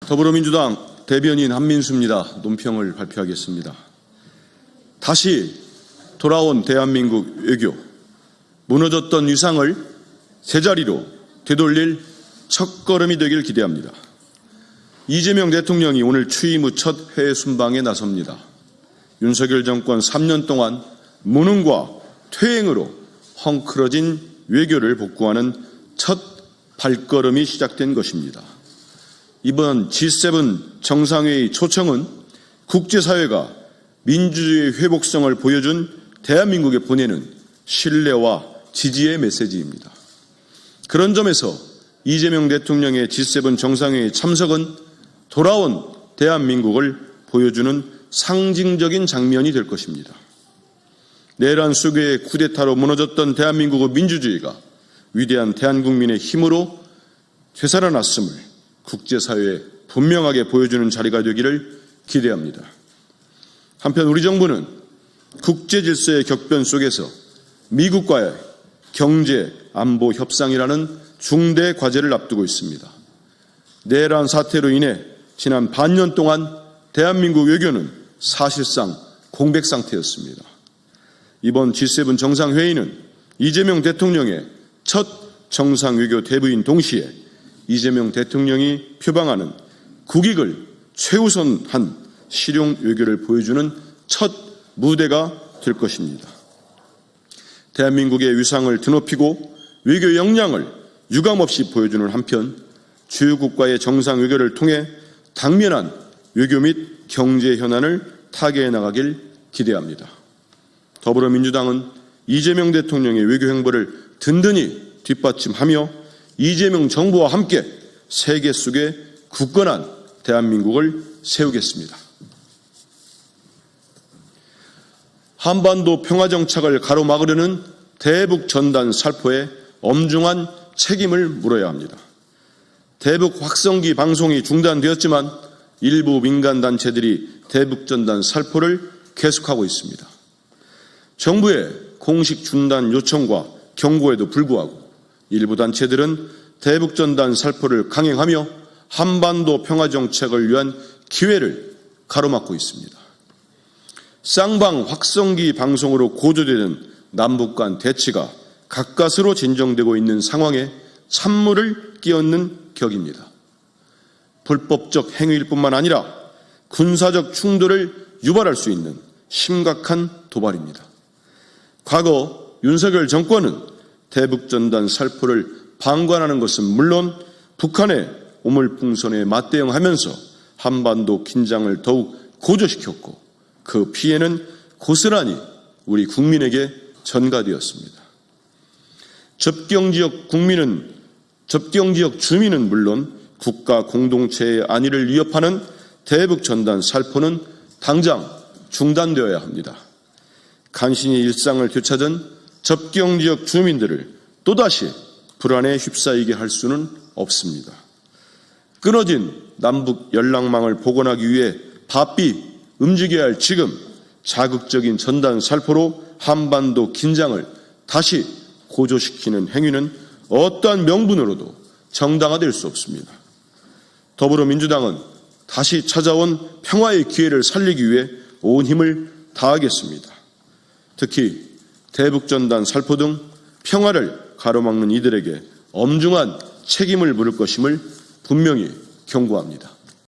더불어민주당 대변인 한민수입니다. 논평을 발표하겠습니다. 다시 돌아온 대한민국 외교, 무너졌던 위상을 제자리로 되돌릴 첫걸음이 되길 기대합니다. 이재명 대통령이 오늘 취임 후 첫 해외 순방에 나섭니다. 윤석열 정권 3년 동안 무능과 퇴행으로 헝클어진 외교를 복구하는 첫 발걸음이 시작된 것입니다. 이번 G7 정상회의 초청은 국제사회가 민주주의의 회복성을 보여준 대한민국에 보내는 신뢰와 지지의 메시지입니다. 그런 점에서 이재명 대통령의 G7 정상회의 참석은 돌아온 대한민국을 보여주는 상징적인 장면이 될 것입니다. 내란 수교의 쿠데타로 무너졌던 대한민국의 민주주의가 위대한 대한국민의 힘으로 되살아났음을 국제사회에 분명하게 보여주는 자리가 되기를 기대합니다. 한편 우리 정부는 국제질서의 격변 속에서 미국과의 경제, 안보 협상이라는 중대 과제를 앞두고 있습니다. 내란 사태로 인해 지난 반년 동안 대한민국 외교는 사실상 공백 상태였습니다. 이번 G7 정상회의는 이재명 대통령의 첫 정상외교 대부인 동시에 이재명 대통령이 표방하는 국익을 최우선한 실용 외교를 보여주는 첫 무대가 될 것입니다. 대한민국의 위상을 드높이고 외교 역량을 유감없이 보여주는 한편 주요국가의 정상 외교를 통해 당면한 외교 및 경제 현안을 타개해 나가길 기대합니다. 더불어민주당은 이재명 대통령의 외교 행보를 든든히 뒷받침하며 이재명 정부와 함께 세계 속에 굳건한 대한민국을 세우겠습니다. 한반도 평화정착을 가로막으려는 대북 전단 살포에 엄중한 책임을 물어야 합니다. 대북 확성기 방송이 중단되었지만 일부 민간단체들이 대북 전단 살포를 계속하고 있습니다. 정부의 공식 중단 요청과 경고에도 불구하고 일부 단체들은 대북 전단 살포를 강행하며 한반도 평화정책을 위한 기회를 가로막고 있습니다. 쌍방 확성기 방송으로 고조되는 남북 간 대치가 가까스로 진정되고 있는 상황에 찬물을 끼얹는 격입니다. 불법적 행위일 뿐만 아니라 군사적 충돌을 유발할 수 있는 심각한 도발입니다. 과거 윤석열 정권은 대북전단 살포를 방관하는 것은 물론 북한의 오물풍선에 맞대응하면서 한반도 긴장을 더욱 고조시켰고 그 피해는 고스란히 우리 국민에게 전가되었습니다. 접경지역 주민은 물론 국가 공동체의 안위를 위협하는 대북전단 살포는 당장 중단되어야 합니다. 간신히 일상을 되찾은 접경지역 주민들을 또다시 불안에 휩싸이게 할 수는 없습니다. 끊어진 남북 연락망을 복원하기 위해 바삐 움직여야 할 지금 자극적인 전단 살포로 한반도 긴장을 다시 고조시키는 행위는 어떠한 명분으로도 정당화될 수 없습니다. 더불어민주당은 다시 찾아온 평화의 기회를 살리기 위해 온 힘을 다하겠습니다. 특히 대북전단 살포 등 평화를 가로막는 이들에게 엄중한 책임을 물을 것임을 분명히 경고합니다.